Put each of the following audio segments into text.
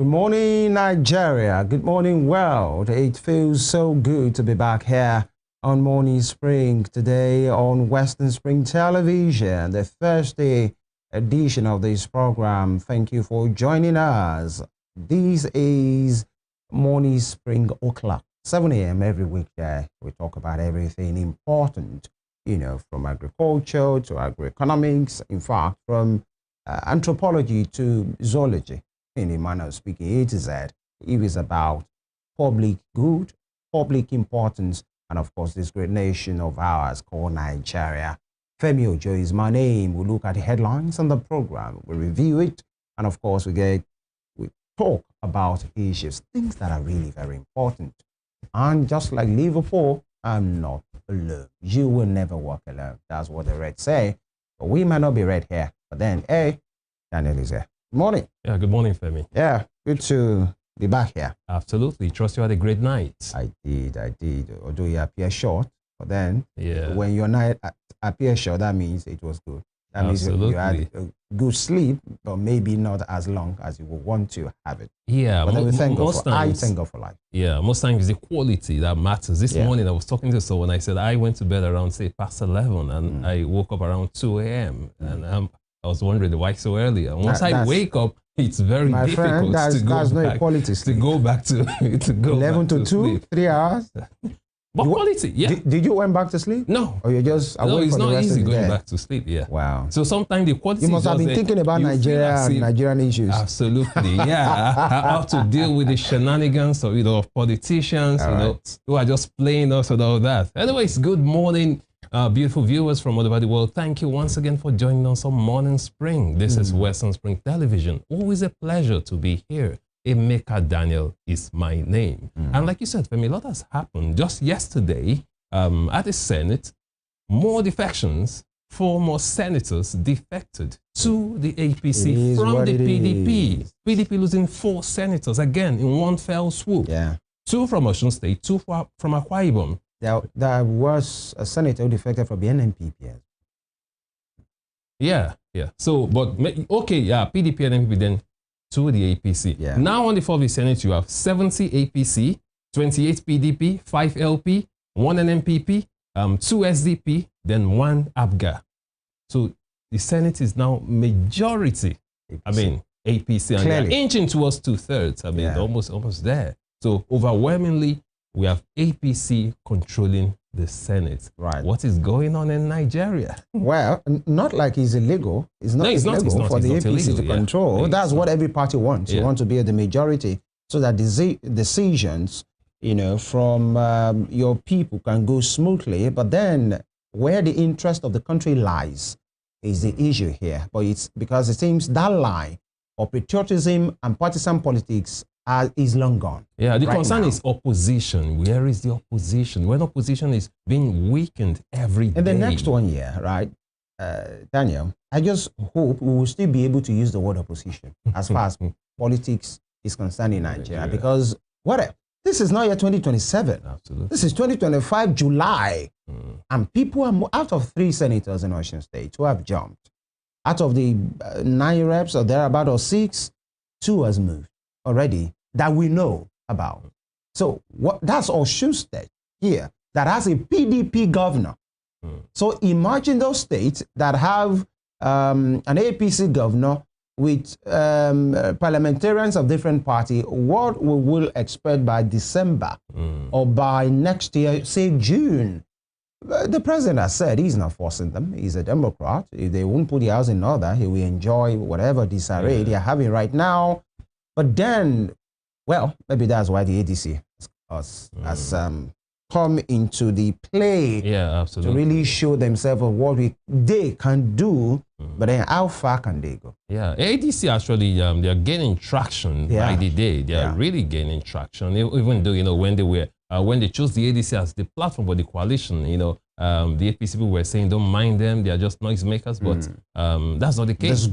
Good morning, Nigeria. Good morning, world. It feels so good to be back here on Morning Spring today on Western Spring Television, the Thursday edition of this program. Thank you for joining us. This is Morning Spring o'clock, 7 a.m. every weekday. We talk about everything important, from agriculture to agroeconomics, in fact, from anthropology to zoology. In a manner of speaking, A to Z. It is about public good, public importance, and of course, this great nation of ours called Nigeria. Femi Ojo is my name. We look at the headlines on the program, we review it, and of course, we talk about issues, things that are really very important. And just like Liverpool, I'm not alone. You will never walk alone. That's what the Reds say. But we might not be red here. But then, hey, Daniel is here. Good morning. Yeah, good morning, Femi. Yeah, good to be back here. Absolutely. Trust you had a great night. I did. Although you appear short, but then when your night appears short, that means it was good. That Absolutely. means you had a good sleep, but maybe not as long as you would want to have it. Yeah, but then we thank God I thank God for life. Yeah, most times it's the quality that matters. This morning I was talking to someone. I said I went to bed around, say, past 11, and I woke up around 2 a.m. And I was wondering why so early. And once I wake up, it's very difficult to go back to 11 to 2, sleep. 3 hours. But quality, yeah. Did you went back to sleep? No. Or you just no, it's not easy going day? back to sleep, yeah. Wow. So sometimes the quality. You must have been thinking about Nigeria and Nigerian issues. Absolutely, yeah. How to deal with the shenanigans of politicians, who are just playing us and all that. Anyways, good morning, beautiful viewers from all over the world. Thank you once again for joining us on Morning Spring. This is Western Spring Television. Always a pleasure to be here. Emeka Daniel is my name. And like you said, Femi, a lot has happened. Just yesterday, at the Senate, more defections, 4 more senators defected to the APC from the PDP. PDP losing 4 senators, again, in one fell swoop. Yeah. 2 from Osun State, 2 from Akwa Ibom. There was a senator who defected from the NNPP. Yeah. So, but, okay, yeah, PDP and NPP then to the APC. Yeah. Now on the 4th Senate, you have 70 APC, 28 PDP, 5 LP, 1 NNPP, 2 SDP, then 1 ABGA. So the Senate is now majority. APC. APC, and they're inching towards 2/3. Almost there. So overwhelmingly, we have APC controlling the Senate. Right. What is going on in Nigeria? Well, not like it's illegal. It's not illegal for the APC to control. That's what every party wants. You want to be at the majority so that decisions, from your people can go smoothly. But then where the interest of the country lies is the issue here. But it's because it seems that line of patriotism and partisan politics is long gone. Yeah, the concern is opposition. Where is the opposition? When opposition is being weakened every day. In the next 1 year, right, Daniel, I just hope we will still be able to use the word opposition as far as politics is concerned in Nigeria. Because this is not yet 2027. Absolutely. This is 2025 July. And people are out of 3 senators in Osun State who have jumped. Out of the 9 reps or thereabout or 6, 2 has moved already that we know about. So that's Osun State here that has a PDP governor. So imagine those states that have an APC governor with parliamentarians of different parties. What we will expect by December or by next year, say June. The president has said he's not forcing them. He's a Democrat. If they won't put the house in order, he will enjoy whatever disarray they are having right now. But then, well, maybe that's why the ADC has come into the play to really show themselves what they can do, but then how far can they go? Yeah, ADC actually, they're gaining traction by the day. They are really gaining traction, even though, when they chose the ADC as the platform for the coalition, the APC people were saying, don't mind them, they are just noisemakers, but that's not the case.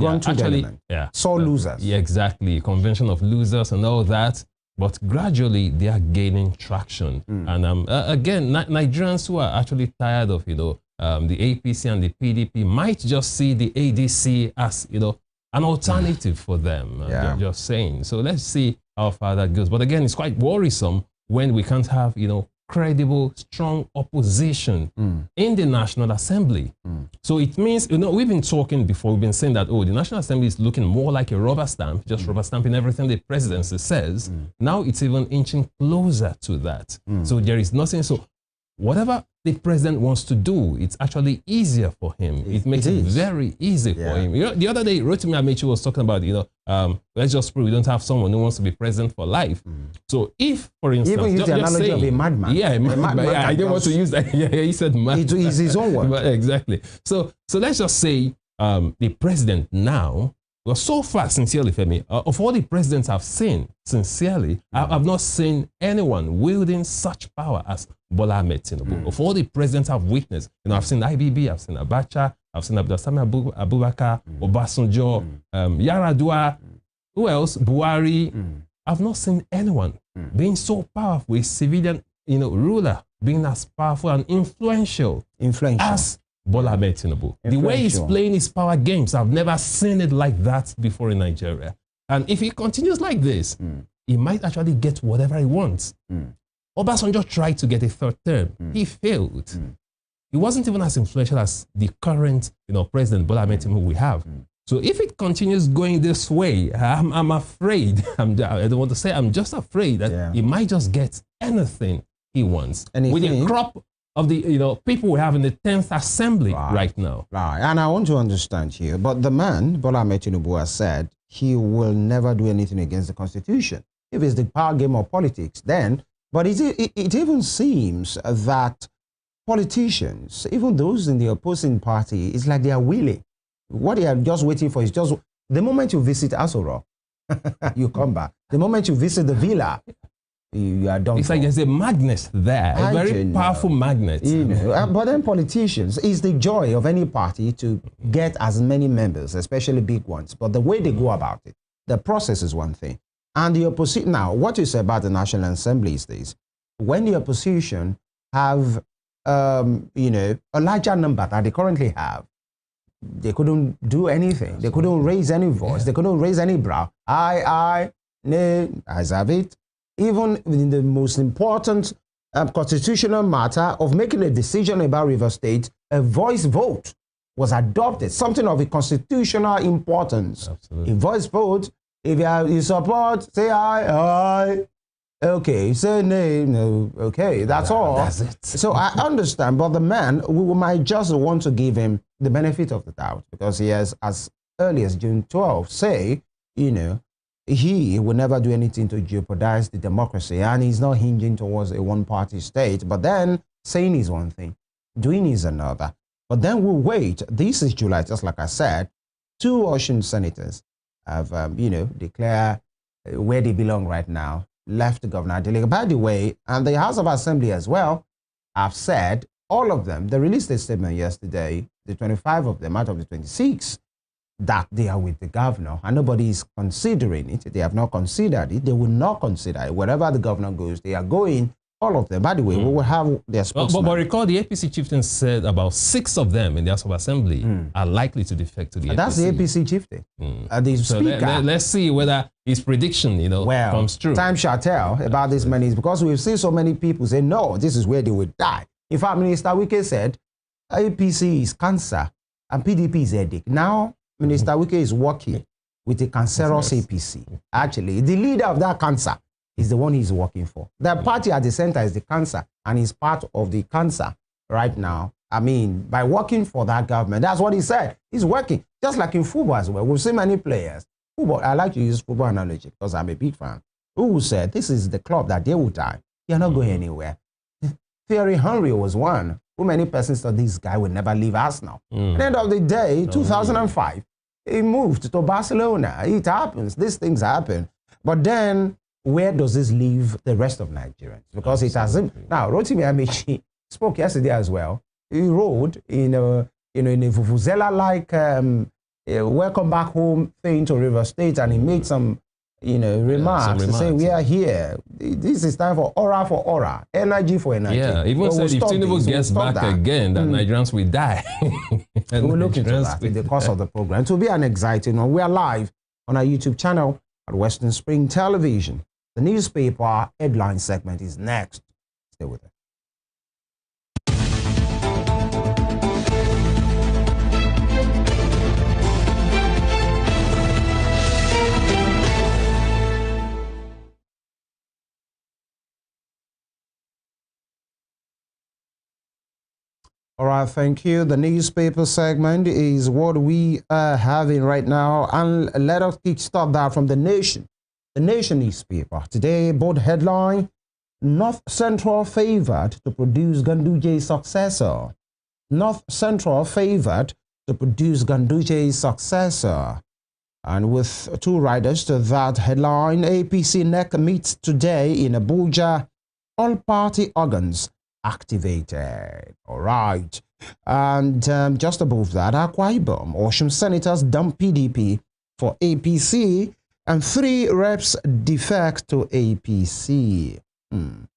Sore losers. Yeah, exactly. Convention of losers and all that. But gradually, they are gaining traction. And again, Nigerians who are actually tired of, the APC and the PDP might just see the ADC as, an alternative for them. Just saying. So let's see how far that goes. But again, it's quite worrisome when we can't have, credible, strong opposition in the National Assembly. So it means, we've been talking before, we've been saying that, the National Assembly is looking more like a rubber stamp, just rubber stamping everything the presidency says. Now it's even inching closer to that. So there is nothing. So whatever the president wants to do, it's actually easier for him. It makes it very easy for him. The other day, Rotimi Amechi was talking about, let's just prove we don't have someone who wants to be president for life. So if, for instance, even use the analogy of a madman. Yeah, I didn't want to use that. Yeah, he said madman. It is his own word. Exactly. So let's just say the president now, well, so far, sincerely, Femi, of all the presidents I've seen, sincerely, I've not seen anyone wielding such power as Bola Ahmed Tinubu. Of all the presidents I've witnessed, I've seen IBB, I've seen Abacha, I've seen Abdulsami Abubakar, Obasanjo, Yaradua, who else? Buhari. I've not seen anyone being so powerful, a civilian, ruler, being as powerful and influential as Bola Ahmed Tinubu. The way he's playing his power games, I've never seen it like that before in Nigeria. And if he continues like this, he might actually get whatever he wants. Obasanjo tried to get a third term. He failed. He wasn't even as influential as the current, President Bola Ahmed Tinubu we have. So if it continues going this way, I'm afraid, I don't want to say, I'm just afraid that he might just get anything he wants. With a crop of the people we have in the 10th Assembly right now. Right, and I want to understand here, but the man, Bola Ahmed Tinubu, has said he will never do anything against the Constitution. If it's the power game of politics, then, but it even seems that politicians, even those in the opposing party, it's like they are willing. What they are just waiting for is just the moment you visit Asoro, you come back. The moment you visit the villa, you are done. It's like there's a magnet there, a very powerful magnet. But then politicians, it's the joy of any party to get as many members, especially big ones. But the way they go about it, the process is one thing. And the opposition, now, what you say about the National Assembly is this. When the opposition have, a larger number that they currently have, they couldn't do anything. They couldn't raise any voice. They couldn't raise any brow. I have it. Even in the most important constitutional matter of making a decision about River State, a voice vote was adopted, something of a constitutional importance. Absolutely. A voice vote, if you support, say aye. Okay, say nay, no, okay, that's all. That's it. So I understand, but the man, we might just want to give him the benefit of the doubt because he has, as early as June 12, say, he will never do anything to jeopardize the democracy, and he's not hinging towards a one-party state. But then saying is one thing, doing is another. But then we'll wait. This is July, just like I said. 2 Osun senators have, declared where they belong right now, left Governor Adeleke. By the way, and the House of Assembly as well have said, all of them, they released a statement yesterday, the 25 of them out of the 26, that they are with the governor, and nobody is considering it. They have not considered it. They will not consider it. Wherever the governor goes, they are going, all of them. By the way, we will have their spokesman. But recall, the APC chieftain said about 6 of them in the House of Assembly are likely to defect to the APC. That's the APC chieftain. The speaker. Let's see whether his prediction, comes true. Time shall tell about this many, because we've seen so many people say, no, this is where they will die. In fact, Minister Wike said, APC is cancer and PDP is headache. Now, Minister Wike is working with a cancerous APC. Actually, the leader of that cancer is the one he's working for. The party at the center is the cancer, and he's part of the cancer right now. I mean, by working for that government, that's what he said. He's working, just like in football as well. We've seen many players. Football, I like to use football analogy because I'm a big fan, who said this is the club that they will die. You're not going anywhere. Thierry Henry was one. How many persons thought this guy would never leave Arsenal? At the end of the day, 2005, he moved to Barcelona. It happens. These things happen. But then, where does this leave the rest of Nigerians? Because it hasn't. Now, Rotimi Amechi spoke yesterday as well. He rode in a Vuvuzela-like welcome back home thing to River State, and he made some remarks to say, we are here. This is time for aura, energy for energy. Yeah, even said if Tinubu gets back again, that Nigerians will die. We'll look into that in the course of the program. It will be an exciting one. We are live on our YouTube channel at Western Spring Television. The newspaper headline segment is next. Stay with us. All right, thank you. The newspaper segment is what we are having right now. And let us kickstart that from The Nation. The Nation newspaper. Today, bold headline, North Central favored to produce Ganduje's successor. North Central favored to produce Ganduje's successor. And with two riders to that headline, APC NEC meets today in Abuja. All party organs activated. All right. And just above that, Akwa Ibom, Osun senators dump PDP for APC and 3 reps defect to APC. You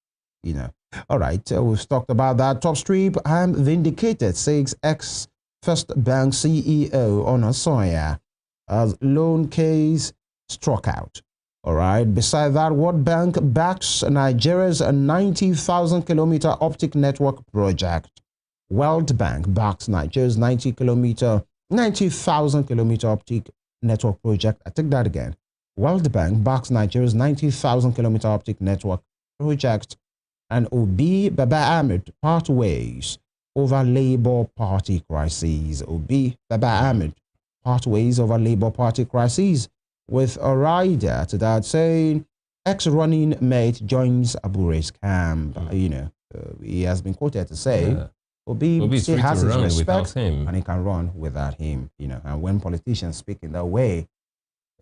know. All right. We've talked about that. Top strip, I'm vindicated, says ex-First Bank CEO Onasoya as loan case struck out. All right. Beside that, World Bank backs Nigeria's 90,000-kilometer optic network project. World Bank backs Nigeria's 90,000-kilometer optic network project. I take that again. World Bank backs Nigeria's 90,000-kilometer optic network project. And Obi Baba Ahmed part ways over Labour Party crises. Obi Baba Ahmed part ways over Labour Party crises, with a rider to that saying, ex-running mate joins Abure's camp. You know, he has been quoted to say, Obi still has his respect and he can run without him. You know, and when politicians speak in that way,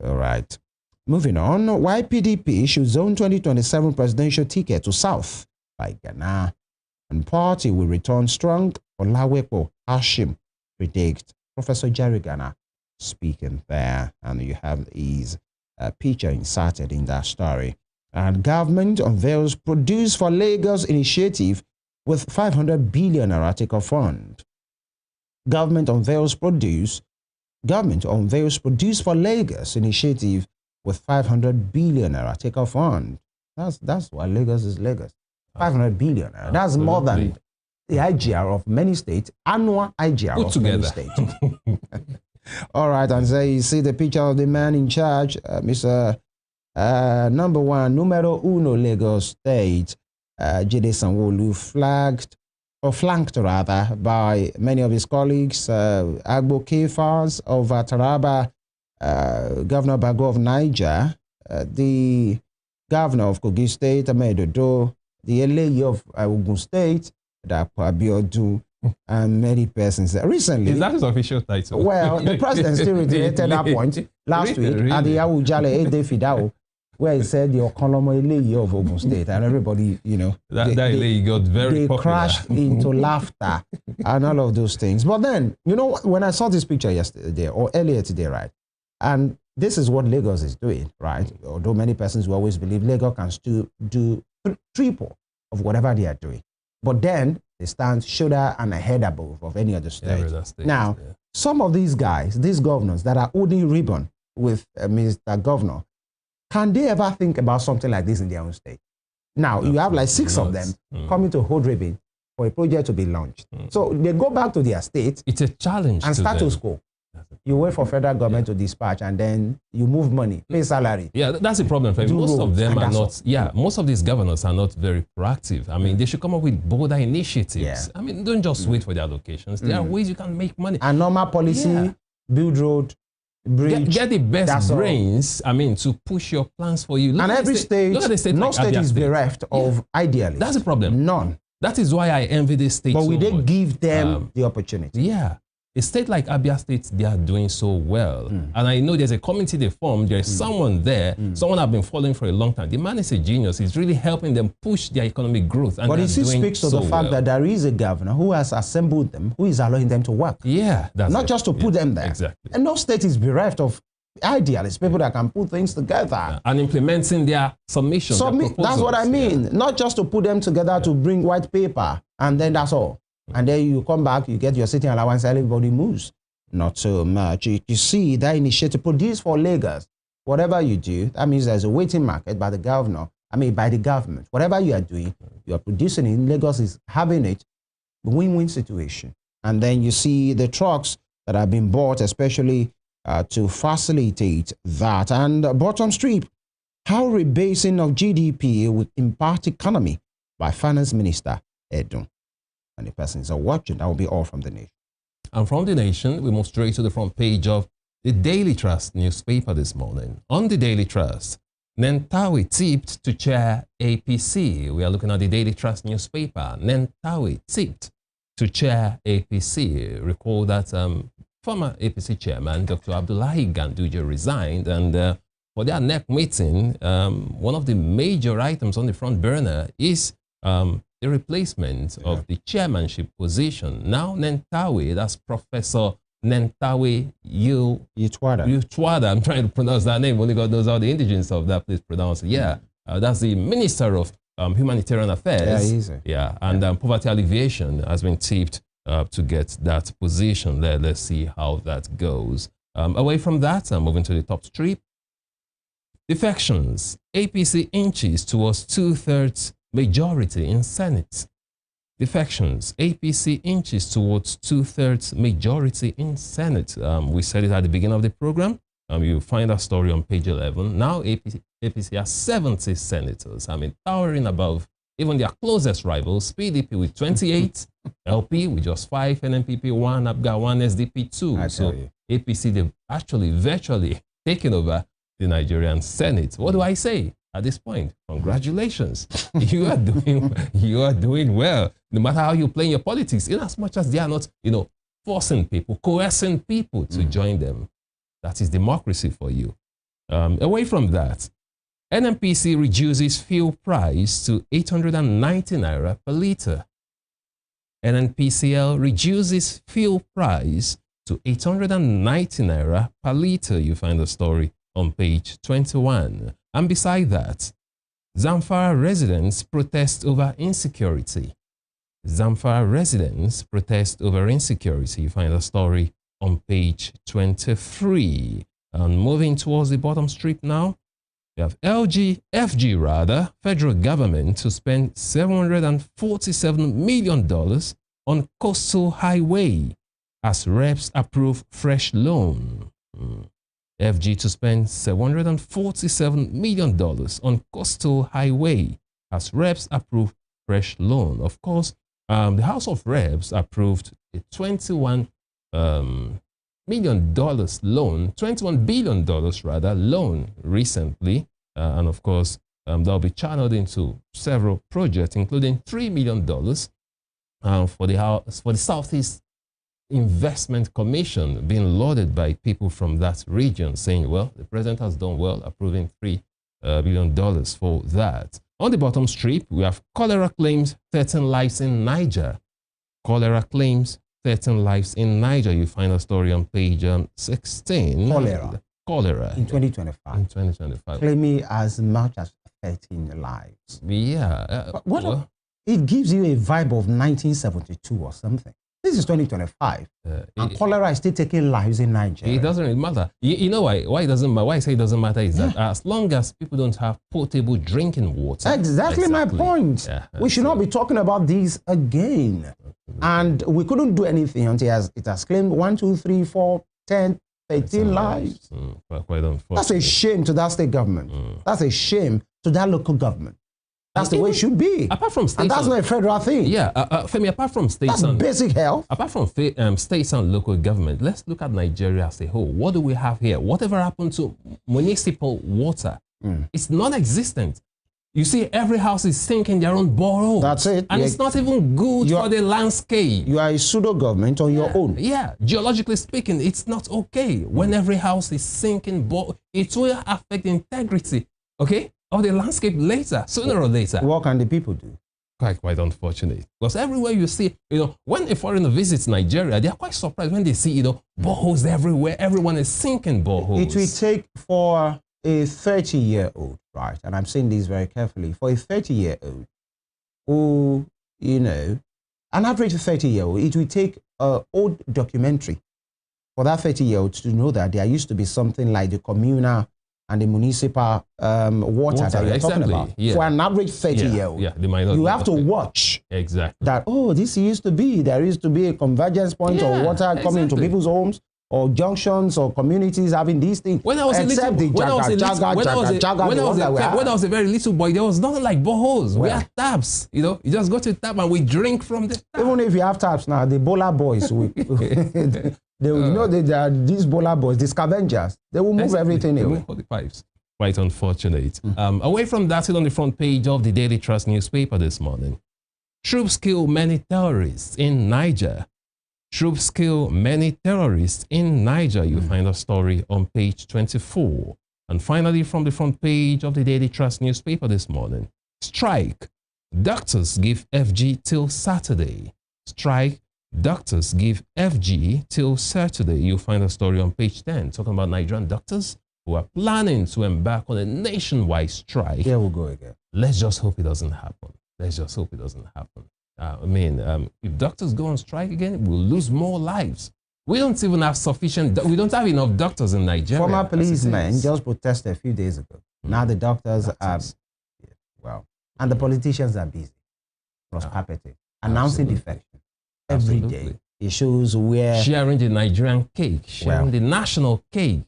all right. Moving on, why PDP should zone 2027 presidential ticket to South by Ghana, and party will return strong. Olawepo Hashim predict. Professor Jerry Ghana speaking there, and you have his picture inserted in that story. And government unveils produce for Lagos initiative with 500 billion naira take-off fund. Government unveils produce for Lagos initiative with 500 billion naira take-off fund. That's why Lagos is Lagos. 500 billion. That's more than the IGR of many states, annual IGR put of together. Many states. All right, and so you see the picture of the man in charge, Mr. Number 1, numero uno Lagos State, Jide Sanwo-Olu, flanked rather by many of his colleagues, Agbo Kefas of Taraba, Governor Bago of Niger, the Governor of Kogi State, Ahmed Odo, the LA of Ogun State, Dapo Abiodun, and many persons. Recently, is that his official title? Well, the president still reiterated that point last week at the Awujale Ede Fidao, where he said the Okolomo LA of Ogun State, and everybody, you know, that LA got very popular. Crashed into laughter and all of those things. But then, you know, when I saw this picture yesterday or earlier today, right, and this is what Lagos is doing, right? Although many persons will always believe Lagos can still do triple of whatever they are doing. But then they stand shoulder and a head above of any other state. Now, some of these guys, these governors that are holding ribbon with Mr. Governor, can they ever think about something like this in their own state? Now, you have like 6 of them coming to hold ribbon for a project to be launched. So they go back to their state. It's a challenge and status quo. You wait for federal government to dispatch, and then you move money, pay salary. Yeah, that's the problem. Most of them are not. Yeah, most of these governors are not very proactive. I mean, they should come up with bolder initiatives. Yeah. I mean, don't just wait for the allocations. There are ways you can make money. And normal policy, build road, bridge. Get the best brains. I mean, to push your plans for you. And every state, no state is bereft of idealists. That's the problem. None. That is why I envy this state. But we didn't give them the opportunity. Yeah. A state like Abia State, they are doing so well. And I know there's a committee they formed. There's someone there, someone I've been following for a long time. The man is a genius. He's really helping them push their economic growth. And but it speaks to the fact that there is a governor who has assembled them, who is allowing them to work. Yeah. That's not just to put them there. Exactly. And no state is bereft of idealists, people that can put things together. And implementing their submissions. That's what I mean. Not just to put them together to bring white paper and then that's all. and then you come back, you get your sitting allowance, everybody moves. Not so much. You see that initiative produced for Lagos. Whatever you do, that means there's a waiting market by the governor. By the government. Whatever you are doing, you are producing it. Lagos is having it, win-win situation. And then you see the trucks that have been bought, especially to facilitate that. And bottom strip, how rebasing of GDP will impact economy by Finance Minister Edun. And the persons are watching. That will be all from the nation. And from the nation, we move straight to the front page of the Daily Trust newspaper this morning. On the Daily Trust, Nentawe tipped to chair APC. We are looking at the Daily Trust newspaper. Nentawe tipped to chair APC. Recall that former APC chairman, Dr. Abdullahi Ganduje, resigned, and for their next meeting, one of the major items on the front burner is the replacement of the chairmanship position. Now Nentawe, that's Professor Nentawe Utwada. I'm trying to pronounce that name. Only God knows how the indigenous of that place pronounce it. Yeah, that's the Minister of Humanitarian Affairs. And Poverty Alleviation has been tipped to get that position. Let's see how that goes. Away from that, I'm moving to the top strip. Defections. APC inches towards 2/3 majority in Senate. Defections. APC inches towards 2/3 majority in Senate. We said it at the beginning of the program. You find that story on page 11. Now APC has 70 senators. Towering above even their closest rivals, PDP with 28, LP with just 5, NNPP 1, APGA 1, SDP 2. So APC, they've actually virtually taken over the Nigerian Senate. What do I say at this point? Congratulations. You are doing well. No matter how you play in your politics, in as much as they are not, forcing people, coercing people to join them. That is democracy for you. Away from that, NNPC reduces fuel price to 890 naira per litre. NNPCL reduces fuel price to 890 naira per litre. You find the story on page 21. And beside that, Zamfara residents protest over insecurity. Zamfara residents protest over insecurity. You find the story on page 23. And moving towards the bottom strip now, we have FG, federal government to spend $747 million on coastal highway as reps approve fresh loan. FG to spend $747 million on coastal highway as reps approve fresh loan. Of course, the House of Reps approved a $21 million loan, $21 billion rather, loan recently. And of course, that'll be channeled into several projects, including $3 million for the Southeast Investment Commission, being lauded by people from that region, saying, well, the president has done well, approving $3 billion for that. On the bottom strip, we have cholera claims 13 lives in Niger. Cholera claims 13 lives in Niger. You find a story on page 16. Cholera. In 2025. In 2025. Claiming as much as 13 lives. Yeah. It gives you a vibe of 1972 or something. This is 2025. And cholera is still taking lives in Nigeria. It doesn't really matter. You know why it doesn't matter? Why I say it doesn't matter is that as long as people don't have potable drinking water. Exactly my point. Yeah, we should not be talking about these again. And we couldn't do anything until it has claimed 1, 2, 3, 4, 10, 13 lives. Quite unfortunate. That's a shame to that state government. That's a shame to that local government. That's the way it should be. Apart from states, and that's not a federal thing. Yeah, Femi, apart from states, that's basic health. Apart from states and local government, let's look at Nigeria as a whole. What do we have here? Whatever happened to municipal water? It's non-existent. You see, every house is sinking their own borehole. That's it. And it's not even good for the landscape. You are a pseudo government on your own. Yeah, geologically speaking, it's not okay. When every house is sinking, it will affect the integrity, okay, of the landscape later, sooner or later. What can the people do? Quite unfortunate. Because everywhere you see, when a foreigner visits Nigeria, they are quite surprised when they see, boreholes everywhere. Everyone is sinking boreholes. It will take for a 30-year-old, right? And I'm saying this very carefully. For a 30-year-old who, an average 30-year-old, it will take an old documentary for that 30-year-old to know that there used to be something like the communal and the municipal water that you're talking about. Yeah. For an average 30-year-old, you have to watch that, oh, this used to be, there used to be a convergence point of water coming into people's homes, or junctions or communities having these things. When I was a very little boy, there was nothing like boreholes. We had taps, you know. You just go to the tap and we drink from the tap. Even if you have taps now, the bowler boys, you know, they are these bowler boys, the scavengers. They will move everything away. Move the pipes. Quite unfortunate. Away from that, still on the front page of the Daily Trust newspaper this morning. Troops kill many terrorists in Niger. Troops kill many terrorists in Niger. You find a story on page 24. And finally, from the front page of the Daily Trust newspaper this morning, strike. Doctors give FG till Saturday. Strike. Doctors give FG till Saturday. You find a story on page 10 talking about Nigerian doctors who are planning to embark on a nationwide strike. Here we go again. Let's just hope it doesn't happen. Let's just hope it doesn't happen. If doctors go on strike again, we'll lose more lives. We don't even have we don't have enough doctors in Nigeria. Former policemen just protested a few days ago. Now the doctors are, and the politicians are busy, prosperity, announcing defection every day. It shows where sharing the Nigerian cake, sharing the national cake.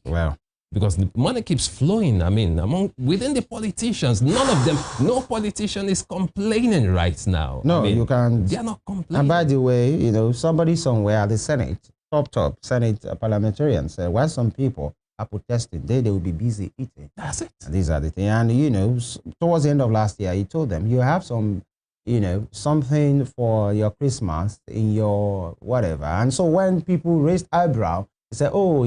Because the money keeps flowing. Within the politicians, none of them, no politician is complaining right now. No, you can't. They're not complaining. And by the way, you know, somebody somewhere at the Senate, top Senate parliamentarians said, while some people are protesting, they will be busy eating. That's it. And these are the things. And, you know, towards the end of last year, he told them, you have some, you know, something for your Christmas in your whatever. And so when people raised eyebrow, they said, oh,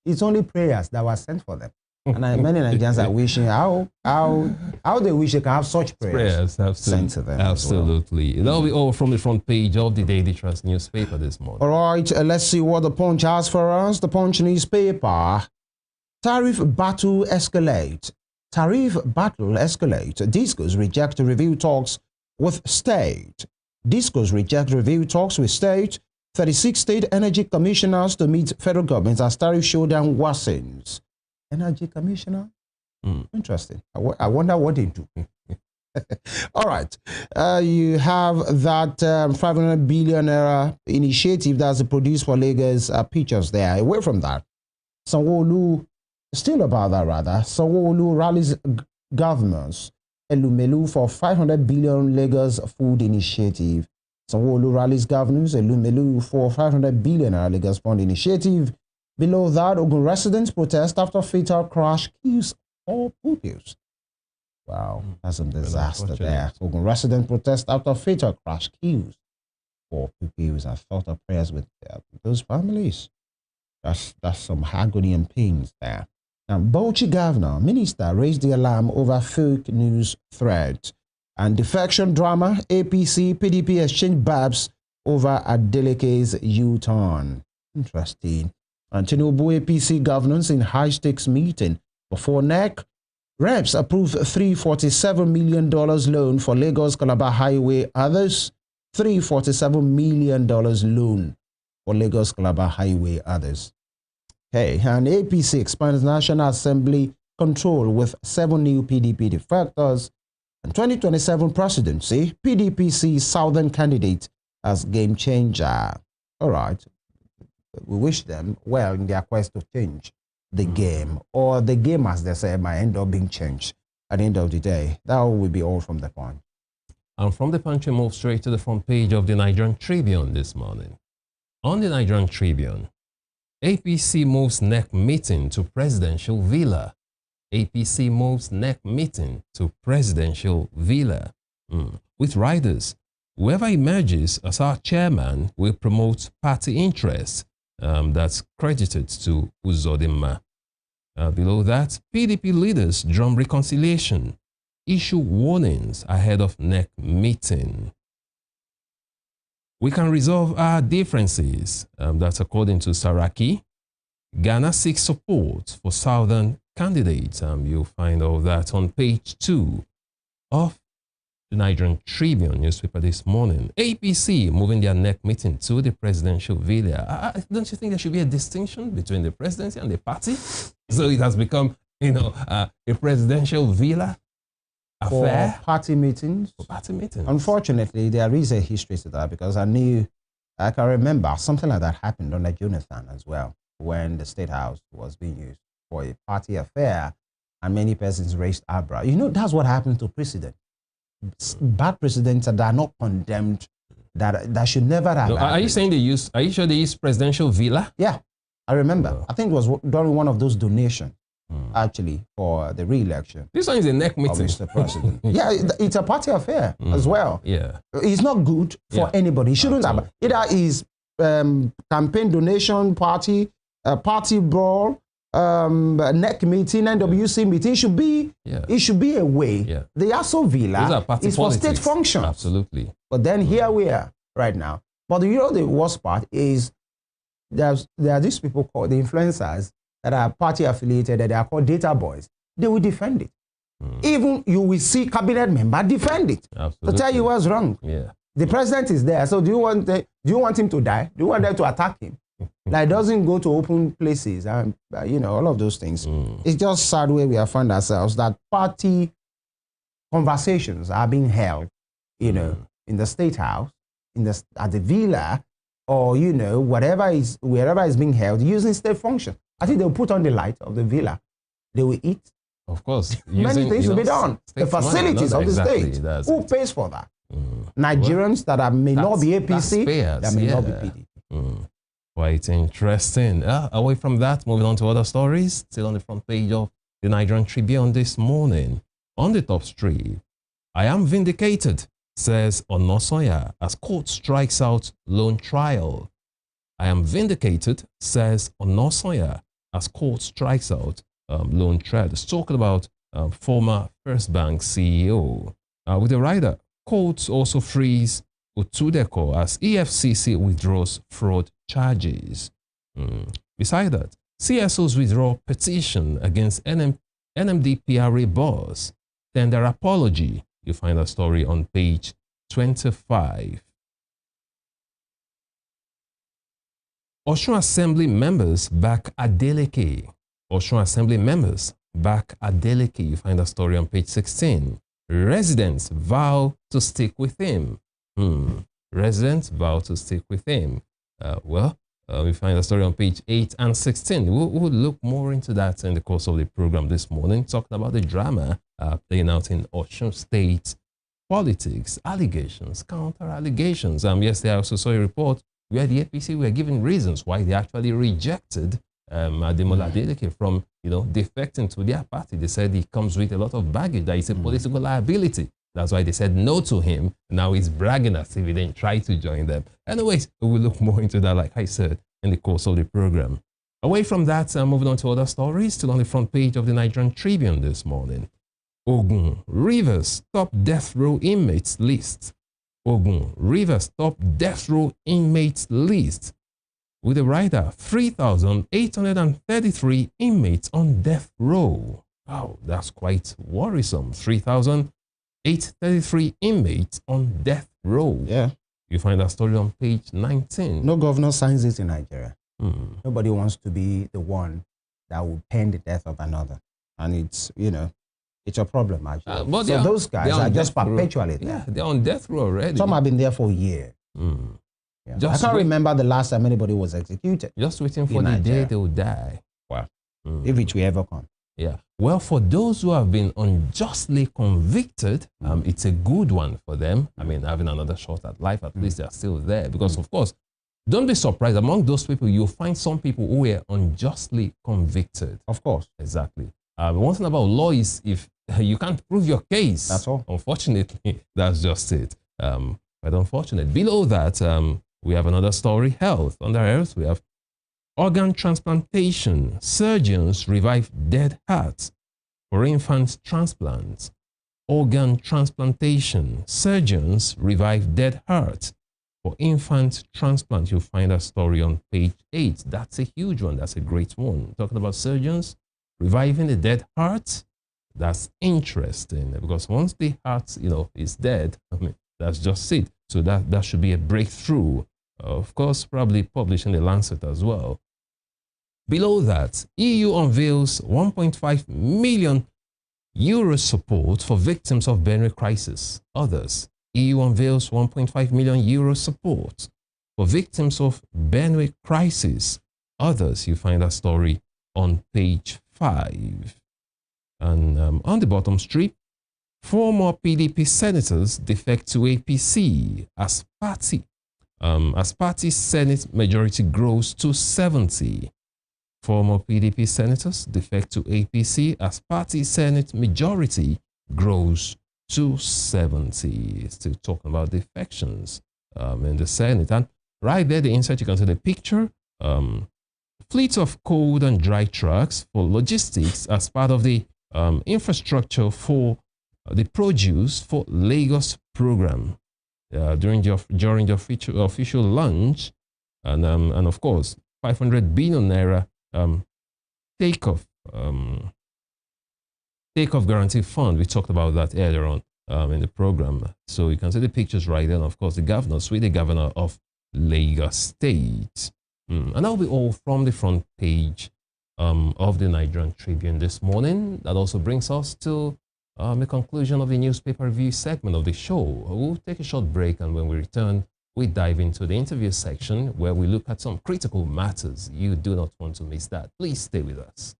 it's only prayers that were sent for them. And many Nigerians are wishing how they wish they can have such prayers sent to them. Absolutely. That'll be all from the front page of the Daily Trust newspaper this morning. All right, let's see what the Punch has for us. The Punch newspaper. Tariff battle escalate. Tariff battle escalate. Discos reject review talks with state. Discos reject review talks with state. 36 state energy commissioners to meet federal government as tariff showdown worsens. Energy commissioner? Interesting. I wonder what they do. All right. You have that 500 billion naira initiative that's produced for Lagos pictures there. Away from that, Sanwo-Olu, still about that rather, Sanwo-Olu rallies governors Elumelu for 500 billion Lagos food initiative. Sanwo-Olu rallies governors Elumelu for 500 billion Lagos fund initiative. Below that, Ogun residents protest after fatal crash kills 4 pupils. Wow, that's a disaster there. Ogun residents protest after fatal crash kills 4 pupils. I thought of prayers with those families. That's some agony and pains there. Now, Bauchi governor, minister raised the alarm over fake news thread. And defection drama, APC, PDP exchange babs over Adeleke's U-turn. Interesting. And Tinubu APC governance in high-stakes meeting. Before NEC, reps approved $347 million loan for Lagos Calabar Highway. Others, $347 million loan for Lagos Calabar Highway. Others. Okay, and APC expands National Assembly control with 7 new PDP defectors. 2027 presidency, PDP sees Southern candidate as game changer. All right. We wish them well in their quest to change the game, or the game, as they say, might end up being changed at the end of the day. That will be all from the Punch. And from the Punch, we move straight to the front page of the Nigerian Tribune this morning. On the Nigerian Tribune, APC moves NEC meeting to presidential villa. APC moves NEC meeting to presidential villa. With riders, whoever emerges as our chairman will promote party interests. That's credited to Uzodinma. Below that, PDP leaders drum reconciliation, issue warnings ahead of NEC meeting. We can resolve our differences. That's according to Saraki. Ghana seeks support for Southern candidates. You'll find all that on page 2 of the Nigerian Tribune newspaper this morning. APC moving their neck meeting to the presidential villa. Don't you think there should be a distinction between the presidency and the party? So it has become, a presidential villa affair. For party meetings. For party meetings. Unfortunately, there is a history to that because I can remember something like that happened under Jonathan as well, when the State House was being used for a party affair and many persons raised eyebrow. That's what happens to presidents. Bad presidents that are not condemned, that should never have happened. Are you saying are you sure they use presidential villa? Yeah, I remember. I think it was during one of those donations, actually, for the re-election. This one is a neck meeting. Of Mr. President. Yeah, it's a party affair as well. Yeah. It's not good for anybody. It shouldn't have. Either is campaign donation party, party brawl, neck meeting, NWC meeting. It should be a way. Yeah. The ASO Villa is for state functions. Absolutely. But then here we are right now. But the worst part is there are these people called the influencers that are party affiliated, that they are called data boys. They will defend it. Even you will see cabinet member defend it. Absolutely. To tell you what's wrong. Yeah. The president is there. So do you want him to die? Do you want them to attack him? Like, doesn't go to open places and all of those things. It's just sad where we have found ourselves that party conversations are being held, in the State House, at the villa, or wherever is being held using state function. I think they'll put on the light of the villa. They will eat. Of course, many things will be done. The facilities of the state. Who pays for that? Nigerians that may not be APC, that may not be PDP. Quite interesting. Away from that, moving on to other stories, still on the front page of the Nigerian Tribune this morning. On the top strip, I am vindicated, says Onosoya, as court strikes out loan trial. I am vindicated, says Onosoya, as court strikes out loan trial. It's talking about former First Bank CEO. With the rider, courts also freeze Utudeko as EFCC withdraws fraud charges. Beside that, CSOs withdraw petition against NMDPRA boss. Tender apology. You find a story on page 25. Osun Assembly members back Adeleke. Osun Assembly members back Adeleke. You find a story on page 16. Residents vow to stick with him. Residents vow to stick with him. We find a story on page 8 and 16. We'll look more into that in the course of the program this morning, talking about the drama playing out in Osun State politics, allegations, counter-allegations. Yesterday, I also saw a report where the APC were giving reasons why they actually rejected Ademola Adeleke from, defecting to their party. They said he comes with a lot of baggage, that he's a political liability. That's why they said no to him. Now he's bragging as if he didn't try to join them. Anyways, we will look more into that, like I said, in the course of the program. Away from that, moving on to other stories, still on the front page of the Nigerian Tribune this morning. Ogun Rivers top death row inmates list. Ogun Rivers top death row inmates list. With a rider, 3,833 inmates on death row. Wow, that's quite worrisome. 3,833 inmates on death row. Yeah. You find that story on page 19. No governor signs it in Nigeria. Nobody wants to be the one that will pen the death of another. And it's, it's a problem, actually. But so those guys are just perpetually there. Yeah, they're on death row already. Some have been there for years. Yeah. I can't remember the last time anybody was executed. Just waiting for the day they will die. Wow. If it will ever come. Yeah. Well, for those who have been unjustly convicted, it's a good one for them. Having another shot at life, at least they're still there. Because, of course, don't be surprised. Among those people, you'll find some people who were unjustly convicted. Of course. Exactly. One thing about law is if you can't prove your case, that's all. Unfortunately, that's just it. But unfortunate. Below that, we have another story, health. Under health, we have organ transplantation. Surgeons revive dead hearts for infant transplants. Organ transplantation. Surgeons revive dead hearts for infant transplant. You'll find a story on page 8. That's a huge one. That's a great one. Talking about surgeons reviving the dead heart. That's interesting because once the heart, is dead, I mean, that's just it. So that should be a breakthrough. Of course, probably published in the Lancet as well. Below that, EU unveils 1.5 million euro support for victims of Benue crisis. Others, EU unveils 1.5 million euro support for victims of Benue crisis. Others, you find that story on page 5. And on the bottom strip, 4 more PDP senators defect to APC as party Senate majority grows to 70. 4 more PDP senators defect to APC as party Senate majority grows to 70. Still talking about defections in the Senate. And right there, the insert, you can see the picture. Fleet of cold and dry trucks for logistics as part of the infrastructure for the produce for Lagos program during the official launch, and of course 500 billion naira takeoff guarantee fund. We talked about that earlier on in the program. So you can see the pictures right there. And of course, the governor, the governor of Lagos State. And that'll be all from the front page of the Nigerian Tribune this morning. That also brings us to the conclusion of the newspaper review segment of the show. We'll take a short break, and when we return, we dive into the interview section where we look at some critical matters. You do not want to miss that. Please stay with us.